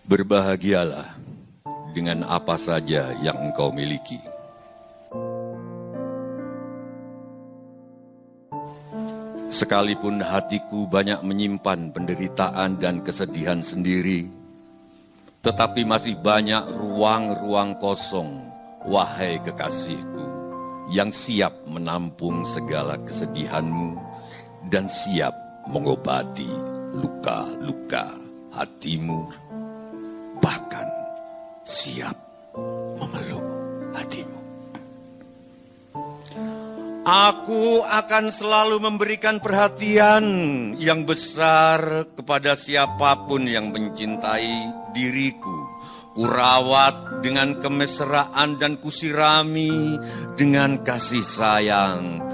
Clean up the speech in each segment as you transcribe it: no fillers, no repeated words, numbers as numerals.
Berbahagialah dengan apa saja yang engkau miliki. Sekalipun hatiku banyak menyimpan penderitaan dan kesedihan sendiri, tetapi masih banyak ruang-ruang kosong, wahai kekasihku, yang siap menampung segala kesedihanmu dan siap mengobati luka-luka hatimu, bahkan siap memeluk hatimu. Aku akan selalu memberikan perhatian yang besar kepada siapapun yang mencintai diriku. Kurawat dengan kemesraan dan kusirami dengan kasih sayang.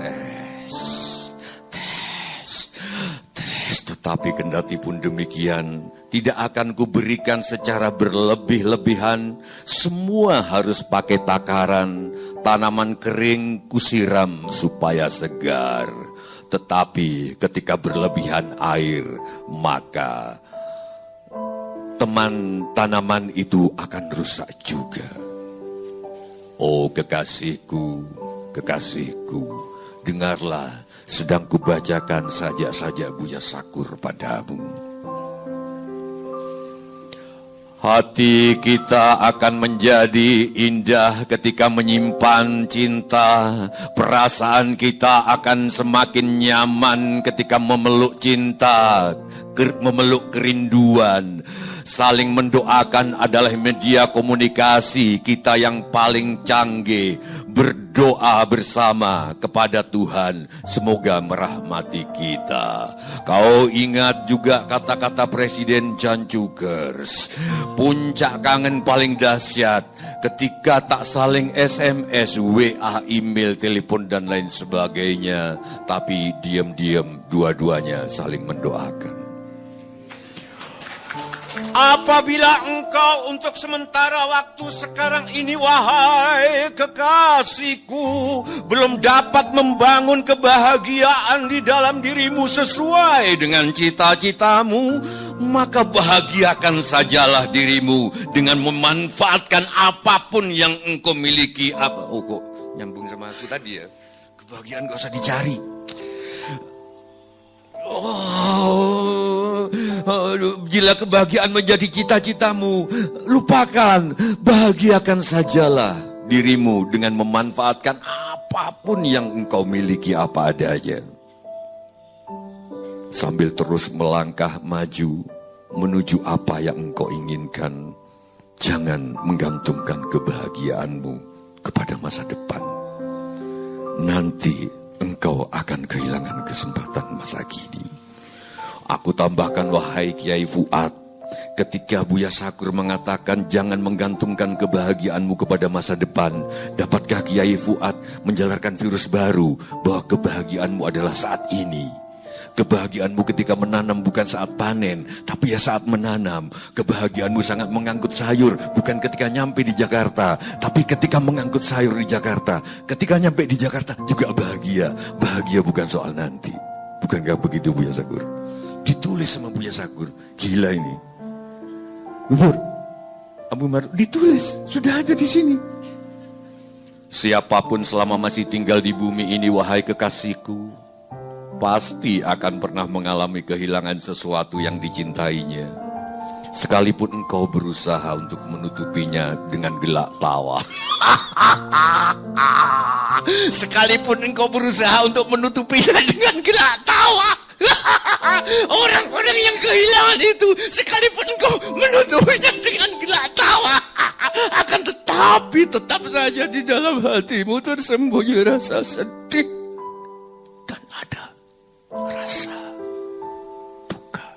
Tetapi kendati pun demikian, tidak akan kuberikan secara berlebih-lebihan. Semua harus pakai takaran. Tanaman kering kusiram supaya segar. Tetapi ketika berlebihan air, maka tanaman itu akan rusak juga. Oh kekasihku, kekasihku, dengarlah, sedang kubacakan saja Buya Sakur padamu. Hati kita akan menjadi indah ketika menyimpan cinta. Perasaan kita akan semakin nyaman ketika memeluk cinta, memeluk kerinduan. Saling mendoakan adalah media komunikasi kita yang paling canggih. Berdoa bersama kepada Tuhan, semoga merahmati kita. Kau ingat juga kata-kata Presiden Jan Cukers, puncak kangen paling dahsyat ketika tak saling SMS, WA, email, telepon dan lain sebagainya, tapi diam-diam dua-duanya saling mendoakan. Apabila engkau untuk sementara waktu sekarang ini, wahai kekasihku, belum dapat membangun kebahagiaan di dalam dirimu sesuai dengan cita-citamu, maka bahagiakan sajalah dirimu dengan memanfaatkan apapun yang engkau miliki. Oh kok nyambung sama aku tadi ya, kebahagiaan gak usah dicari. Bila kebahagiaan menjadi cita-citamu, lupakan, bahagiakan sajalah dirimu dengan memanfaatkan apapun yang engkau miliki apa adanya. Sambil terus melangkah maju menuju apa yang engkau inginkan, jangan menggantungkan kebahagiaanmu kepada masa depan. Nanti engkau akan kehilangan kesempatan masa kini. Aku tambahkan, wahai Kiai Fuad, ketika Buya Sakur mengatakan jangan menggantungkan kebahagiaanmu kepada masa depan, dapatkah Kiai Fuad menjalarkan virus baru bahwa kebahagiaanmu adalah saat ini? Kebahagiaanmu ketika menanam bukan saat panen, tapi ya saat menanam. Kebahagiaanmu sangat mengangkut sayur, bukan ketika nyampe di Jakarta, tapi ketika mengangkut sayur di Jakarta. Ketika nyampe di Jakarta juga bahagia. Bahagia bukan soal nanti. Bukankah begitu Buya Sakur? Ditulis sama Buya Sakur. Gila ini. Umur Abu Maruf ditulis, sudah ada di sini. Siapapun selama masih tinggal di bumi ini, wahai kekasihku, pasti akan pernah mengalami kehilangan sesuatu yang dicintainya. Sekalipun engkau berusaha untuk menutupinya dengan gelak tawa. Sekalipun engkau berusaha untuk menutupinya dengan gelak tawa. Orang-orang yang kehilangan itu, sekalipun engkau menutupinya dengan gelak tawa, akan tetapi tetap saja di dalam hatimu tersembunyi rasa sedih dan ada rasa duka.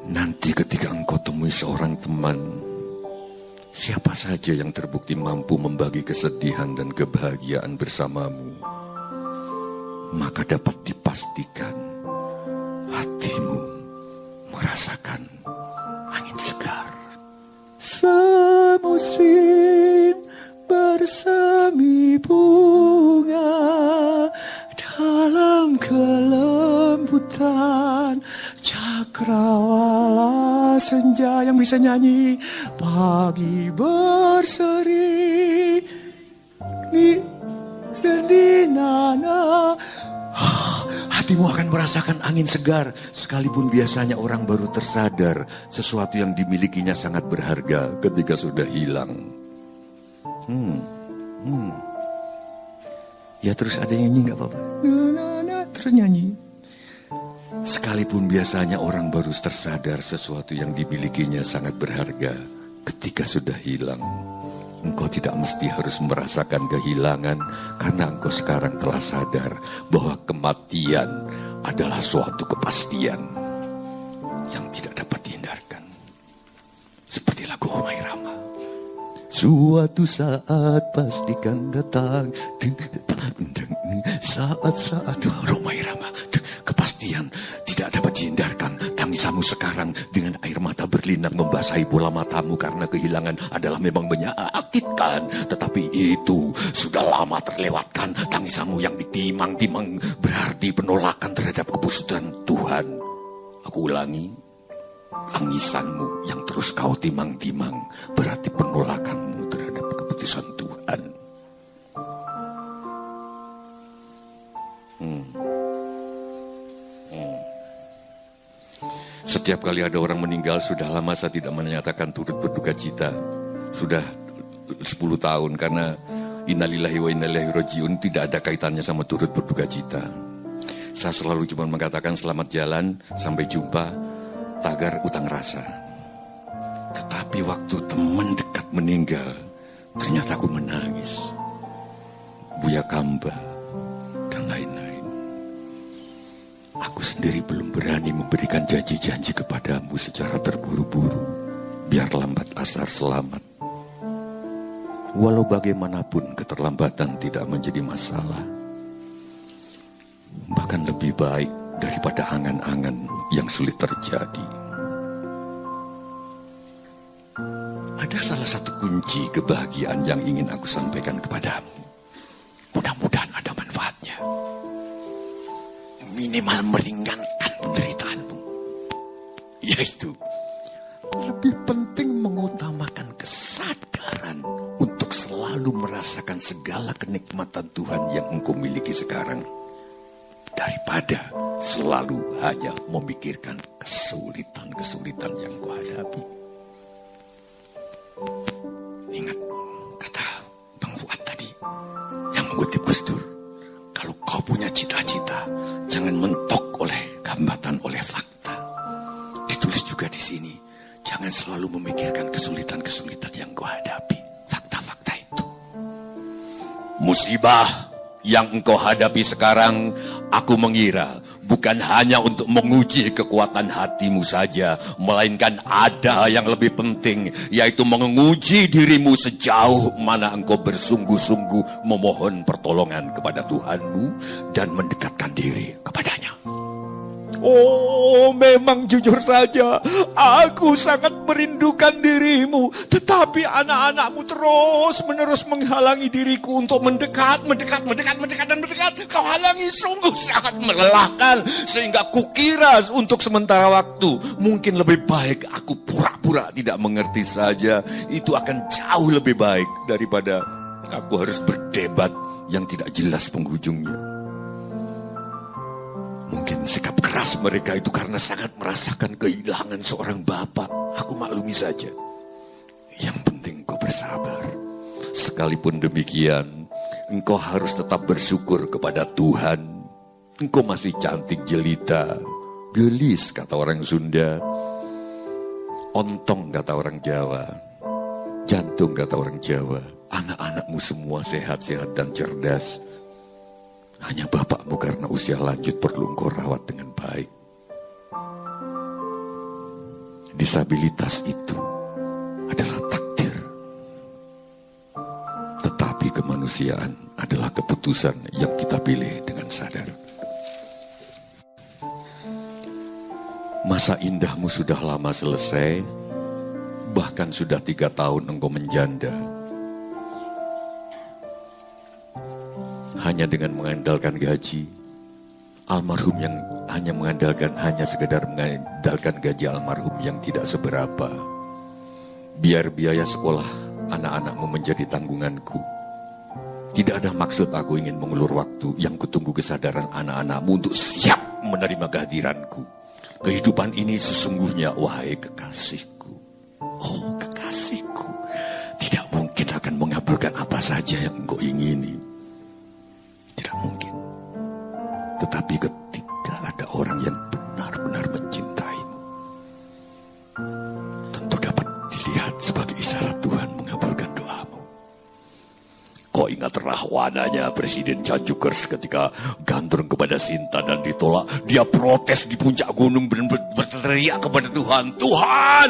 Nanti ketika engkau temui seorang teman, siapa saja yang terbukti mampu membagi kesedihan dan kebahagiaan bersamamu, maka dapat dipastikan hatimu merasakan angin segar. Semusim bersemi bunga senja yang bisa nyanyi. Pagi berseri di nana. Hatimu akan merasakan angin segar, sekalipun biasanya orang baru tersadar sesuatu yang dimilikinya sangat berharga ketika sudah hilang. Ya terus ada yang nyanyi gak apa-apa. Terus nyanyi. Sekalipun biasanya orang baru tersadar sesuatu yang dimilikinya sangat berharga ketika sudah hilang. Engkau tidak mesti harus merasakan kehilangan karena engkau sekarang telah sadar bahwa kematian adalah suatu kepastian yang tidak dapat dihindarkan. Seperti lagu Romai Rama. Suatu saat pastikan datang. Saat-saat Romai Rama. Kepastian tidak dapat dihindarkan. Tangisamu sekarang dengan air mata berlinang membasahi bola matamu karena kehilangan adalah memang menyakitkan. Tetapi itu sudah lama terlewatkan. Tangisamu yang ditimang-timang berarti penolakan terhadap keputusan Tuhan. Aku ulangi, tangisanmu yang terus kau timang-timang berarti penolakanmu terhadap keputusan Tuhan. Setiap kali ada orang meninggal, sudah lama saya tidak menyatakan turut berduka cita. Sudah 10 tahun karena innalillahi wa inna ilaihi rajiun tidak ada kaitannya sama turut berduka cita. Saya selalu cuma mengatakan selamat jalan, sampai jumpa, tagar utang rasa. Tetapi waktu teman dekat meninggal, ternyata aku menangis. Buya Kamba dan lain-lain. Aku sendiri belum berani memberikan janji-janji kepadamu secara terburu-buru. Biar lambat asar selamat. Walau bagaimanapun keterlambatan tidak menjadi masalah. Bahkan lebih baik daripada angan-angan yang sulit terjadi. Ada salah satu kunci kebahagiaan yang ingin aku sampaikan kepadamu. Mudah-mudahan ada manfaatnya. Minimal meringankan penderitaanmu. Yaitu lebih penting mengutamakan kesadaran untuk selalu merasakan segala kenikmatan Tuhan yang engkau miliki sekarang, daripada selalu hanya memikirkan kesulitan-kesulitan yang kau hadapi. Ingat kata Bang Fuad tadi yang mengutip Gus Dur, kalau kau punya cita-cita, jangan mentok oleh hambatan, oleh fakta. Ditulis juga di sini, jangan selalu memikirkan kesulitan-kesulitan yang kau hadapi. Fakta-fakta itu. Musibah yang engkau hadapi sekarang, aku mengira bukan hanya untuk menguji kekuatan hatimu saja, melainkan ada yang lebih penting, yaitu menguji dirimu sejauh mana engkau bersungguh-sungguh memohon pertolongan kepada Tuhanmu dan mendekatkan diri kepadanya. Oh, memang jujur saja, aku sangat merindukan dirimu, tetapi anak-anakmu terus-menerus menghalangi diriku untuk mendekat. Kau halangi sungguh sangat melelahkan, sehingga kukira untuk sementara waktu mungkin lebih baik aku pura-pura tidak mengerti saja. Itu akan jauh lebih baik daripada aku harus berdebat yang tidak jelas penghujungnya. Mungkin sikap keras mereka itu karena sangat merasakan kehilangan seorang bapak. Aku maklumi saja. Yang penting kau bersabar. Sekalipun demikian, engkau harus tetap bersyukur kepada Tuhan. Engkau masih cantik jelita. Gelis kata orang Sunda. Ontong kata orang Jawa. Jantung kata orang Jawa. Anak-anakmu semua sehat-sehat dan cerdas. Hanya bapakmu karena usia lanjut perlu engkau rawat dengan baik. Disabilitas itu adalah takdir. Tetapi kemanusiaan adalah keputusan yang kita pilih dengan sadar. Masa indahmu sudah lama selesai, bahkan sudah 3 tahun engkau menjanda. Hanya dengan mengandalkan gaji, almarhum yang hanya sekedar mengandalkan gaji almarhum yang tidak seberapa. Biar biaya sekolah anak-anakmu menjadi tanggunganku. Tidak ada maksud aku ingin mengulur waktu, yang kutunggu kesadaran anak-anakmu untuk siap menerima kehadiranku. Kehidupan ini sesungguhnya, wahai kekasihku. Oh kekasihku, tidak mungkin akan mengabulkan apa saja yang engkau ingini. Tidak mungkin. Tetapi ketika ada orang yang benar-benar mencintaimu, tentu dapat dilihat sebagai isyarat Tuhan mengabulkan doamu. Kau ingat rahwananya Presiden Cajukers ketika gandrung kepada Sinta dan ditolak. Dia protes di puncak gunung dan berteriak kepada Tuhan. Tuhan,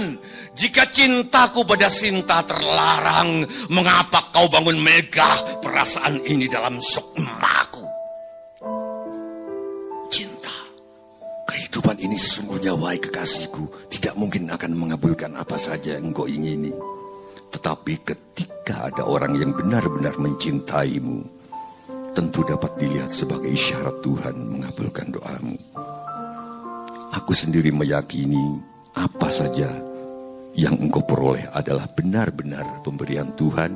jika cintaku pada Sinta terlarang, mengapa kau bangun megah perasaan ini dalam sukmaku? Cinta, kehidupan ini sesungguhnya, wahai kekasihku, tidak mungkin akan mengabulkan apa saja yang engkau ingini. Tetapi ketika ada orang yang benar-benar mencintaimu, tentu dapat dilihat sebagai isyarat Tuhan mengabulkan doamu. Aku sendiri meyakini apa saja yang engkau peroleh adalah benar-benar pemberian Tuhan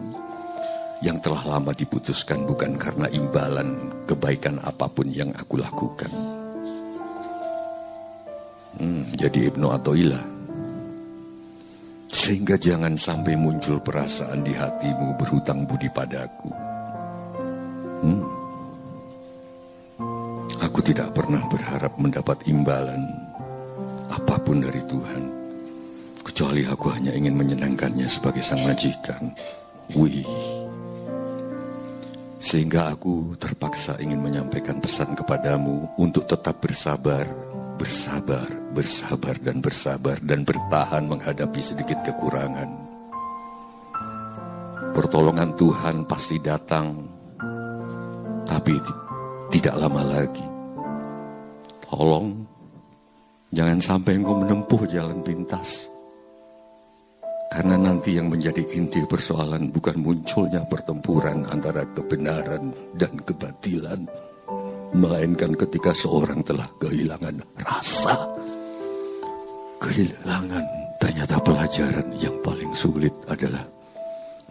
yang telah lama diputuskan, bukan karena imbalan kebaikan apapun yang aku lakukan. Jadi Ibnu Athaillah. Sehingga jangan sampai muncul perasaan di hatimu berhutang budi padaku. Aku tidak pernah berharap mendapat imbalan apapun dari Tuhan, kecuali aku hanya ingin menyenangkannya sebagai sang majikan. Sehingga aku terpaksa ingin menyampaikan pesan kepadamu untuk tetap bersabar, dan bertahan menghadapi sedikit kekurangan. Pertolongan Tuhan pasti datang, tapi tidak lama lagi. Tolong, jangan sampai engkau menempuh jalan pintas. Karena nanti yang menjadi inti persoalan bukan munculnya pertempuran antara kebenaran dan kebatilan, melainkan ketika seorang telah kehilangan rasa. Kehilangan, ternyata pelajaran yang paling sulit adalah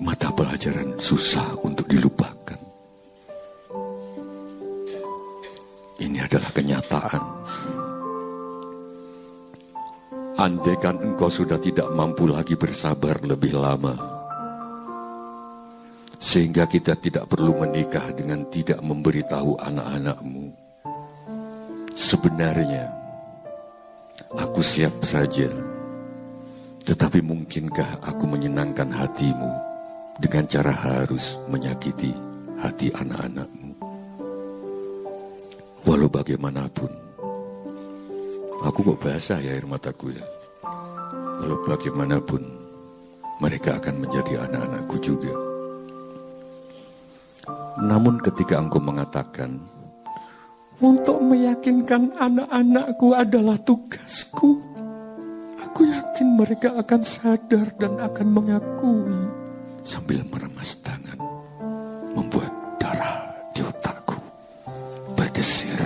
mata pelajaran susah untuk dilupakan. Ini adalah kenyataan. Andaikan engkau sudah tidak mampu lagi bersabar lebih lama, sehingga kita tidak perlu menikah dengan tidak memberitahu anak-anakmu. Sebenarnya, aku siap saja. Tetapi mungkinkah aku menyenangkan hatimu dengan cara harus menyakiti hati anak-anakmu? Walau bagaimanapun, aku kok basah ya air mataku ya. Walau bagaimanapun, mereka akan menjadi anak-anakku juga. Namun ketika engkau mengatakan, untuk meyakinkan anak-anakku adalah tugasku, aku yakin mereka akan sadar dan akan mengakui. Sambil meremas tangan, membuat darah di otakku berdesir.